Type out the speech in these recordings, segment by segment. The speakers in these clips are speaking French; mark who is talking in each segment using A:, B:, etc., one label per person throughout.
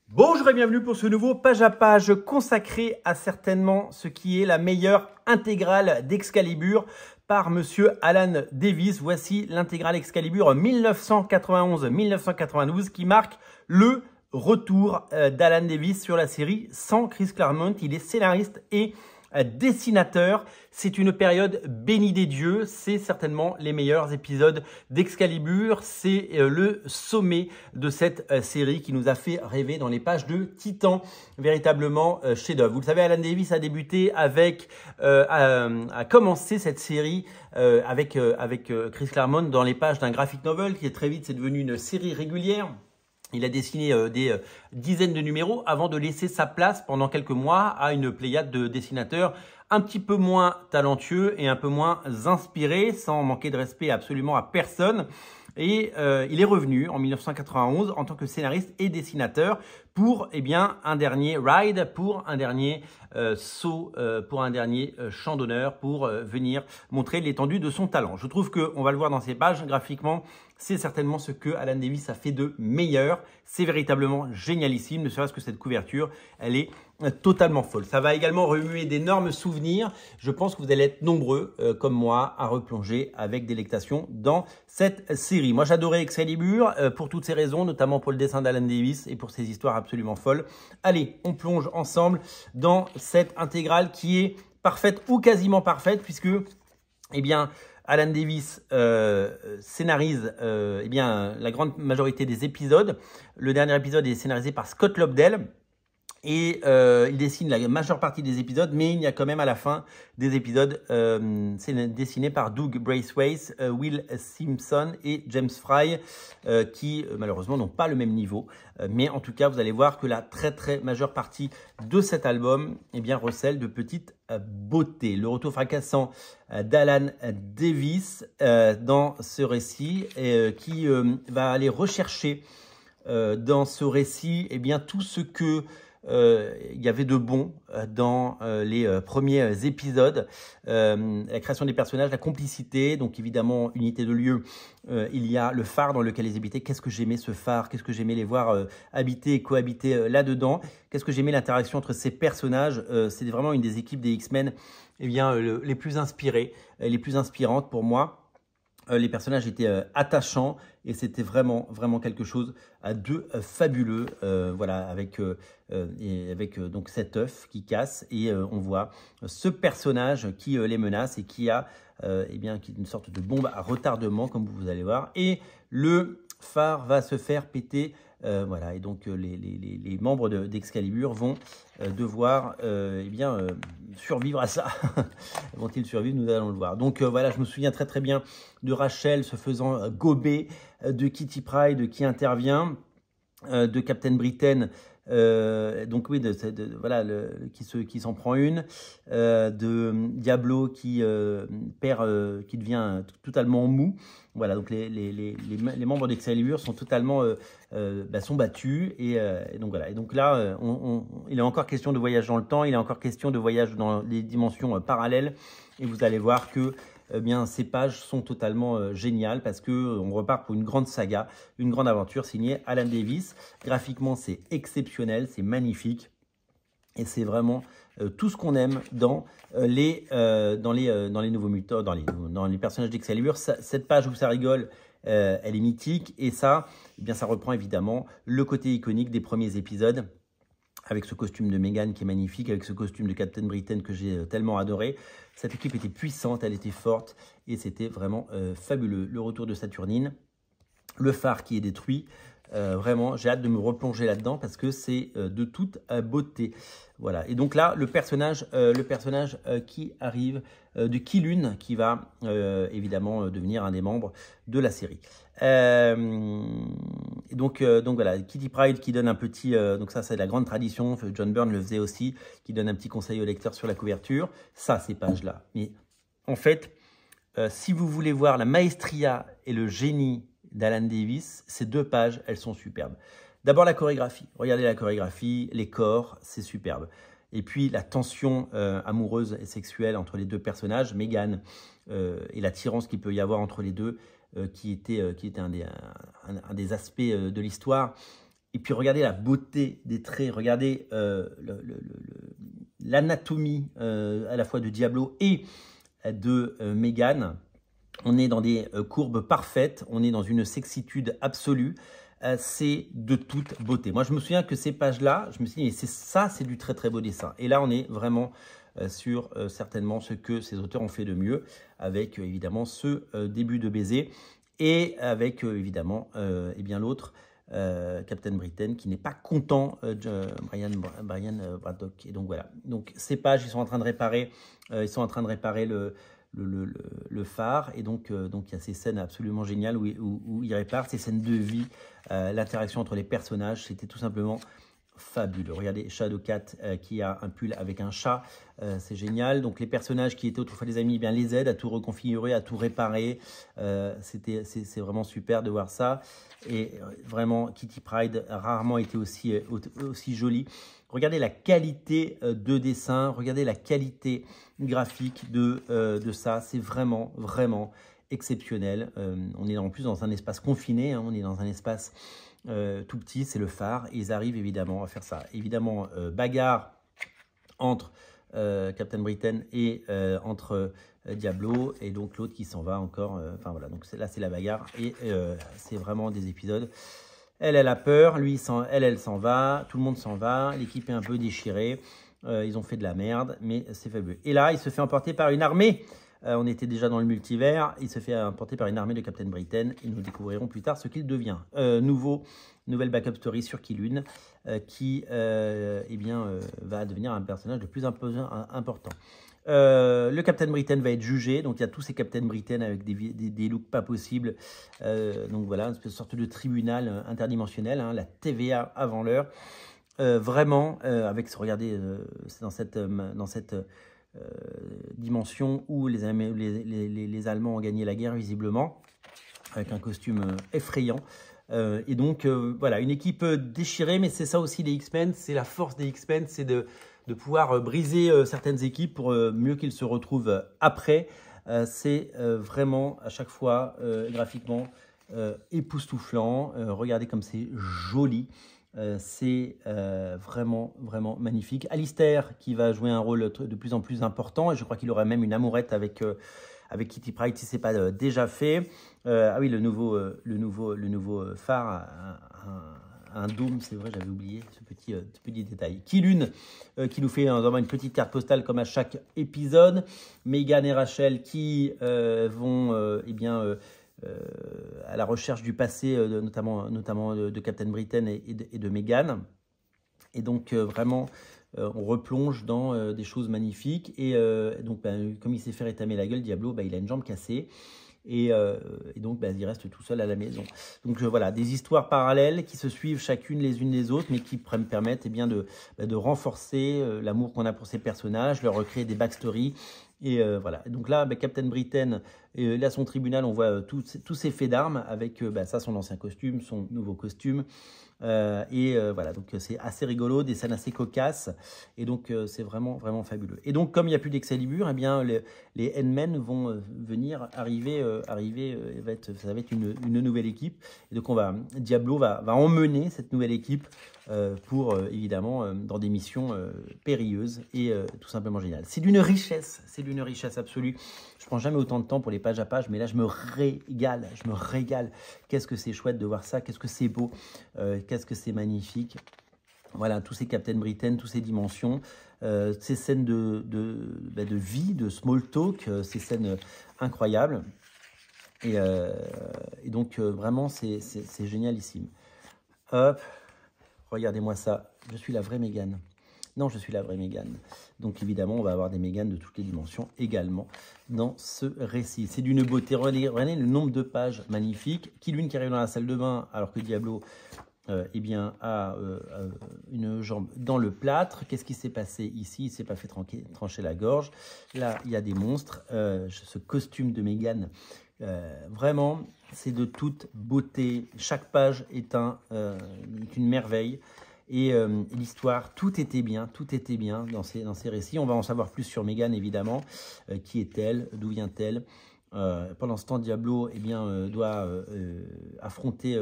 A: Bonjour et bienvenue pour ce nouveau page à page consacré à certainement ce qui est la meilleure intégrale d'Excalibur par monsieur Alan Davis. Voici l'intégrale Excalibur 1991-1992 qui marque le retour d'Alan Davis sur la série sans Chris Claremont. Il est scénariste et dessinateur. C'est une période bénie des dieux. C'est certainement les meilleurs épisodes d'Excalibur. C'est le sommet de cette série qui nous a fait rêver dans les pages de Titan. Véritablement chef-d'œuvre. Vous le savez, Alan Davis a débuté avec, a commencé cette série avec Chris Claremont dans les pages d'un graphic novel qui est très vite c'est devenu une série régulière. Il a dessiné des dizaines de numéros avant de laisser sa place pendant quelques mois à une pléiade de dessinateurs un petit peu moins talentueux et un peu moins inspirés, sans manquer de respect absolument à personne. Et il est revenu en 1991 en tant que scénariste et dessinateur pour un dernier ride, pour un dernier saut, pour un dernier chant d'honneur, pour venir montrer l'étendue de son talent. Je trouve qu'on va le voir dans ces pages, graphiquement, c'est certainement ce que Alan Davis a fait de meilleur. C'est véritablement génialissime, ne serait-ce que cette couverture, elle est totalement folle. Ça va également remuer d'énormes souvenirs. Je pense que vous allez être nombreux, comme moi, à replonger avec délectation dans cette série. Moi, j'adorais Excalibur pour toutes ces raisons, notamment pour le dessin d'Alan Davis et pour ses histoires absolument folles. Allez, on plonge ensemble dans cette intégrale qui est parfaite ou quasiment parfaite, puisque, Alan Davis scénarise la grande majorité des épisodes. Le dernier épisode est scénarisé par Scott Lobdell. Et il dessine la majeure partie des épisodes, mais il y a quand même à la fin des épisodes dessinés par Doug Braithwaite, Will Simpson et James Fry, qui malheureusement n'ont pas le même niveau. Mais en tout cas, vous allez voir que la très majeure partie de cet album recèle de petites beautés. Le retour fracassant d'Alan Davis dans ce récit qui va aller rechercher dans ce récit tout ce que il y avait de bon dans les premiers épisodes, la création des personnages, la complicité, donc évidemment unité de lieu, il y a le phare dans lequel ils habitaient. Qu'est-ce que j'aimais ce phare, qu'est-ce que j'aimais les voir habiter et cohabiter là-dedans, qu'est-ce que j'aimais l'interaction entre ces personnages. C'était vraiment une des équipes des X-Men les plus inspirées, les plus inspirantes pour moi. Les personnages étaient attachants et c'était vraiment quelque chose de fabuleux. Avec donc cet œuf qui casse et on voit ce personnage qui les menace et qui a qui est une sorte de bombe à retardement comme vous allez voir. Et le phare va se faire péter. Et donc les membres d'Excalibur vont devoir survivre à ça. Vont-ils survivre? Nous allons le voir. Donc je me souviens très bien de Rachel se faisant gober, de Kitty Pryde qui intervient, de Captain Britain, qui s'en prend une, de Diablo qui qui devient totalement mou. Voilà, donc les membres d'Excalibur sont totalement sont battus et donc voilà. Et donc là, il est encore question de voyage dans le temps, il est encore question de voyage dans les dimensions parallèles et vous allez voir que ces pages sont totalement géniales parce que on repart pour une grande saga, une grande aventure signée Alan Davis. Graphiquement, c'est exceptionnel, c'est magnifique et c'est vraiment tout ce qu'on aime dans les nouveaux mutants, dans les personnages d'Excalibur. Cette page où ça rigole, elle est mythique et ça, ça reprend évidemment le côté iconique des premiers épisodes. Avec ce costume de Meghan qui est magnifique, avec ce costume de Captain Britain que j'ai tellement adoré. Cette équipe était puissante, elle était forte et c'était vraiment fabuleux. Le retour de Saturnine, le phare qui est détruit. Vraiment, j'ai hâte de me replonger là-dedans parce que c'est de toute beauté. Voilà. Et donc là, le personnage qui arrive de K'Lun, qui va évidemment devenir un des membres de la série. Donc voilà, Kitty Pryde qui donne un petit, donc ça c'est la grande tradition, John Byrne le faisait aussi, qui donne un petit conseil au lecteur sur la couverture. Ça, ces pages-là. Mais en fait, si vous voulez voir la maestria et le génie d'Alan Davis, ces deux pages, elles sont superbes. D'abord la chorégraphie. Regardez la chorégraphie, les corps, c'est superbe. Et puis la tension amoureuse et sexuelle entre les deux personnages, Meghan et l'attirance qu'il peut y avoir entre les deux, qui était un des aspects de l'histoire. Et puis regardez la beauté des traits, regardez l'anatomie à la fois de Diablo et de Meghan. On est dans des courbes parfaites, on est dans une sexitude absolue. C'est de toute beauté. Moi, je me souviens que ces pages-là, je me suis dit, mais c'est du très très beau dessin. Et là, on est vraiment sur certainement ce que ces auteurs ont fait de mieux, avec évidemment ce début de baiser et avec évidemment eh bien l'autre, Captain Britain, qui n'est pas content, Brian Braddock. Et donc voilà. Donc ces pages, ils sont en train de réparer, le phare, et donc il y a ces scènes absolument géniales où il répare, ces scènes de vie, l'interaction entre les personnages, c'était tout simplement fabuleux. Regardez Shadowcat qui a un pull avec un chat, c'est génial. Donc les personnages qui étaient autrefois des amis, eh bien les aident à tout reconfigurer, à tout réparer. C'est vraiment super de voir ça. Et vraiment, Kitty Pryde a rarement été aussi jolie. Regardez la qualité de dessin, regardez la qualité graphique de ça. C'est vraiment, vraiment exceptionnel. On est en plus dans un espace confiné, hein, on est dans un espace tout petit, c'est le phare. Et ils arrivent évidemment à faire ça. Évidemment, bagarre entre Captain Britain et entre Diablo, et donc l'autre qui s'en va encore. Enfin voilà, donc là c'est la bagarre, et c'est vraiment des épisodes. Elle a peur, lui, elle s'en va, tout le monde s'en va, l'équipe est un peu déchirée, ils ont fait de la merde, mais c'est fabuleux. Et là, il se fait emporter par une armée, on était déjà dans le multivers, il se fait emporter par une armée de Captain Britain, et nous découvrirons plus tard ce qu'il devient. Nouvelle backup story sur Killune, qui va devenir un personnage de plus important. Le Captain Britain va être jugé, donc il y a tous ces Captain Britain avec des looks pas possibles, donc voilà, une sorte de tribunal interdimensionnel, hein, la TVA avant l'heure, vraiment, regardez, c'est dans cette dimension où les Allemands ont gagné la guerre visiblement, avec un costume effrayant. Et donc, voilà, une équipe déchirée, mais c'est ça aussi les X-Men, c'est la force des X-Men, c'est de pouvoir briser certaines équipes pour mieux qu'ils se retrouvent après. C'est vraiment à chaque fois graphiquement époustouflant. Regardez comme c'est joli. C'est vraiment, vraiment magnifique. Alistair qui va jouer un rôle de plus en plus important, et je crois qu'il aura même une amourette avec Kitty Pryde si ce n'est pas déjà fait. Ah oui, le nouveau phare un dôme, c'est vrai, j'avais oublié ce petit détail. Killune qui nous fait vraiment une petite carte postale comme à chaque épisode. Meghan et Rachel qui vont à la recherche du passé, notamment de Captain Britain et de Meghan. Et donc vraiment, on replonge dans des choses magnifiques. Et donc, comme il s'est fait rétamer la gueule, Diablo, il a une jambe cassée. Et donc, il reste tout seul à la maison. Donc, voilà, des histoires parallèles qui se suivent chacune les unes les autres, mais qui permettent de renforcer l'amour qu'on a pour ces personnages, leur recréer des backstories. Et voilà. Donc là, Captain Britain, là, son tribunal, on voit tous ses faits d'armes avec ça, son ancien costume, son nouveau costume. Voilà, donc c'est assez rigolo, des scènes assez cocasses, et donc c'est vraiment, vraiment fabuleux. Et donc, comme il n'y a plus d'Excalibur, eh bien, les Endmen vont arriver, ça va être une nouvelle équipe. Et donc, Diablo va emmener cette nouvelle équipe pour, évidemment, dans des missions périlleuses et tout simplement géniales. C'est d'une richesse absolue. Je prends jamais autant de temps pour les pages à pages, mais là, je me régale. Qu'est-ce que c'est chouette de voir ça, qu'est-ce que c'est beau, qu'est-ce que c'est magnifique. Voilà, tous ces Captain Britain, toutes ces dimensions, ces scènes de vie, de small talk, ces scènes incroyables. Et donc, vraiment, c'est génialissime. Hop, regardez-moi ça, je suis la vraie Meghan. Non, je suis la vraie Meghan. Donc évidemment, on va avoir des Meghan de toutes les dimensions également dans ce récit. C'est d'une beauté. Regardez le nombre de pages magnifiques. Killune qui arrive dans la salle de bain alors que Diablo a une jambe dans le plâtre. Qu'est-ce qui s'est passé ici? Il ne s'est pas fait trancher la gorge. Là, il y a des monstres. Ce costume de Meghan, vraiment, c'est de toute beauté. Chaque page est une merveille. Et l'histoire, tout était bien dans ces récits. On va en savoir plus sur Meghan, évidemment. Qui est-elle? D'où vient-elle? Pendant ce temps, Diablo doit affronter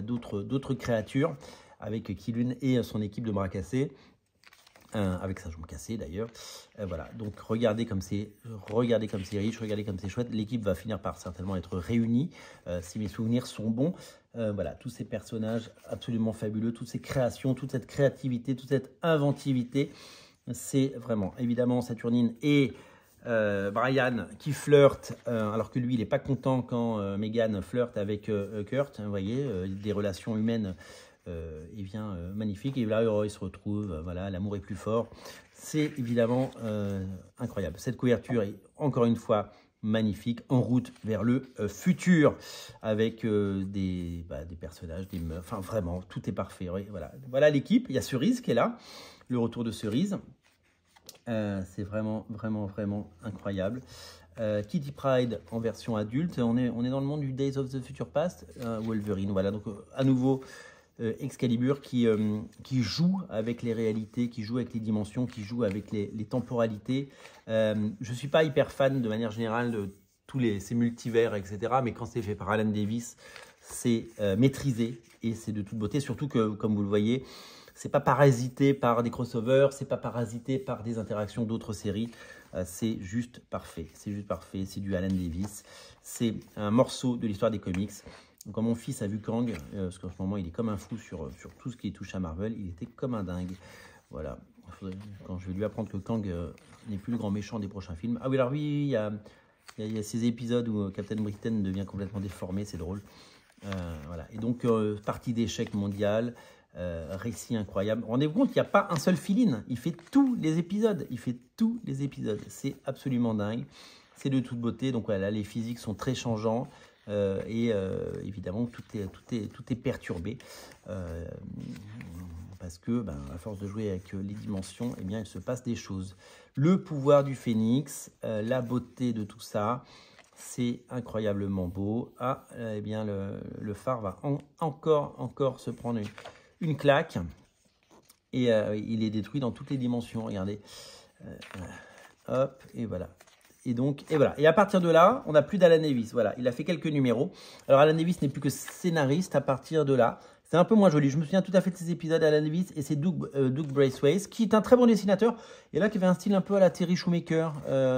A: d'autres créatures. avec Killun et son équipe de bras cassés. Avec sa jambe cassée d'ailleurs. Voilà, donc regardez comme c'est riche, regardez comme c'est chouette. L'équipe va finir par certainement être réunie, si mes souvenirs sont bons. Voilà, tous ces personnages absolument fabuleux, toutes ces créations, toute cette créativité, toute cette inventivité. C'est vraiment, évidemment, Saturnine et Brian qui flirtent, alors que lui, il n'est pas content quand Meghan flirte avec Kurt. Vous voyez, des relations humaines il vient magnifique, et là il se retrouve, voilà, l'amour est plus fort. C'est évidemment incroyable. Cette couverture est encore une fois magnifique, en route vers le futur, avec des personnages, des meufs, enfin vraiment, tout est parfait. Oui, voilà l'équipe, il y a Cerise qui est là, le retour de Cerise. C'est vraiment incroyable. Kitty Pryde en version adulte, on est dans le monde du Days of the Future Past, Wolverine, voilà, donc à nouveau Excalibur qui joue avec les réalités, qui joue avec les dimensions, qui joue avec les temporalités. Je ne suis pas hyper fan de manière générale de tous ces multivers, etc. Mais quand c'est fait par Alan Davis, c'est maîtrisé et c'est de toute beauté. Surtout que, comme vous le voyez, c'est pas parasité par des crossovers, c'est pas parasité par des interactions d'autres séries. C'est juste parfait. C'est juste parfait. C'est du Alan Davis. C'est un morceau de l'histoire des comics. Quand mon fils a vu Kang, parce qu'en ce moment il est comme un fou sur tout ce qui touche à Marvel, il était comme un dingue. Voilà. Quand je vais lui apprendre que Kang n'est plus le grand méchant des prochains films. Ah oui, alors oui, il y a ces épisodes où Captain Britain devient complètement déformé, c'est drôle. Voilà. Et donc, partie d'échec mondial, récit incroyable. Rendez-vous compte, il n'y a pas un seul fill-in. Il fait tous les épisodes. C'est absolument dingue. C'est de toute beauté. Donc voilà, les physiques sont très changeants. Évidemment tout est perturbé parce que à force de jouer avec les dimensions, eh bien il se passe des choses. Le pouvoir du phénix, la beauté de tout ça, c'est incroyablement beau. Eh bien le phare va encore se prendre une claque et il est détruit dans toutes les dimensions, regardez. Hop, et voilà. Et voilà. Et à partir de là, on n'a plus d'Alan Davis. Voilà, il a fait quelques numéros. Alors, Alan Davis n'est plus que scénariste à partir de là. C'est un peu moins joli. Je me souviens tout à fait de ces épisodes d'Alan Davis et c'est Doug Braithwaite, qui est un très bon dessinateur. Et là, qui avait un style un peu à la Terry Shoemaker.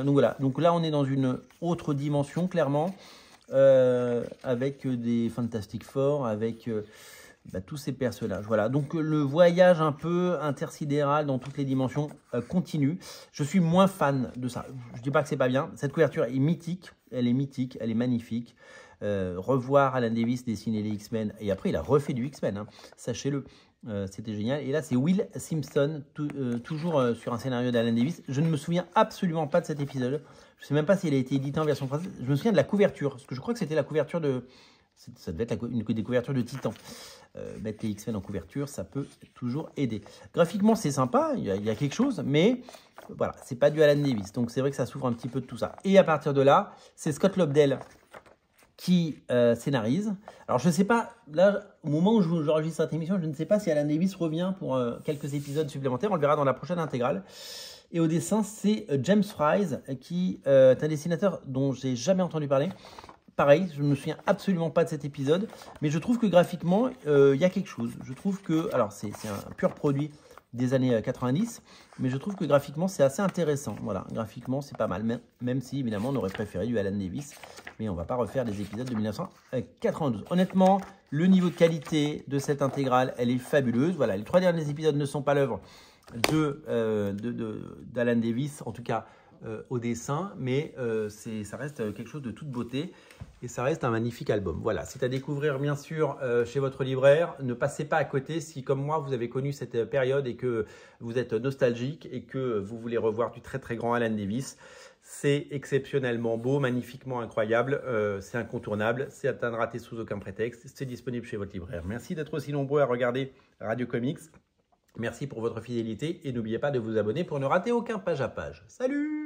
A: Donc voilà. Donc là, on est dans une autre dimension, clairement, avec des Fantastic Four, avec tous ces personnages. Voilà, donc le voyage un peu intersidéral dans toutes les dimensions continue. Je suis moins fan de ça. Je dis pas que c'est pas bien. Cette couverture est mythique, elle est magnifique. Revoir Alan Davis dessiner les X-Men, et après il a refait du X-Men, hein, sachez-le. C'était génial. Et là, c'est Will Simpson, toujours sur un scénario d'Alan Davis. Je ne me souviens absolument pas de cet épisode. Je ne sais même pas s'il a été édité en version française. Je me souviens de la couverture, parce que je crois que c'était la couverture de... Ça devait être une des couvertures de Titan. Mettre les X-Men en couverture, ça peut toujours aider. Graphiquement, c'est sympa, il y a quelque chose, mais voilà, c'est pas du Alan Davis. Donc c'est vrai que ça s'ouvre un petit peu de tout ça. Et à partir de là, c'est Scott Lobdell qui scénarise. Alors je ne sais pas, là, au moment où j'enregistre cette émission, je ne sais pas si Alan Davis revient pour quelques épisodes supplémentaires. On le verra dans la prochaine intégrale. Et au dessin, c'est James Fries, qui est un dessinateur dont j'ai jamais entendu parler. Pareil, je ne me souviens absolument pas de cet épisode, mais je trouve que graphiquement, il y a quelque chose. Je trouve que, alors c'est un pur produit des années 90, mais je trouve que graphiquement, c'est assez intéressant. Voilà, graphiquement, c'est pas mal, même si, évidemment, on aurait préféré du Alan Davis, mais on ne va pas refaire des épisodes de 1992. Honnêtement, le niveau de qualité de cette intégrale, elle est fabuleuse. Voilà, les 3 derniers épisodes ne sont pas l'œuvre d'Alan Davis, en tout cas au dessin, mais ça reste quelque chose de toute beauté et ça reste un magnifique album. Voilà, c'est à découvrir bien sûr chez votre libraire. Ne passez pas à côté si, comme moi, vous avez connu cette période et que vous êtes nostalgique et que vous voulez revoir du très très grand Alan Davis. C'est exceptionnellement beau, magnifiquement incroyable, c'est incontournable, c'est à ne rater sous aucun prétexte. C'est disponible chez votre libraire. Merci d'être aussi nombreux à regarder Radio Comics. Merci pour votre fidélité et n'oubliez pas de vous abonner pour ne rater aucun page à page. Salut!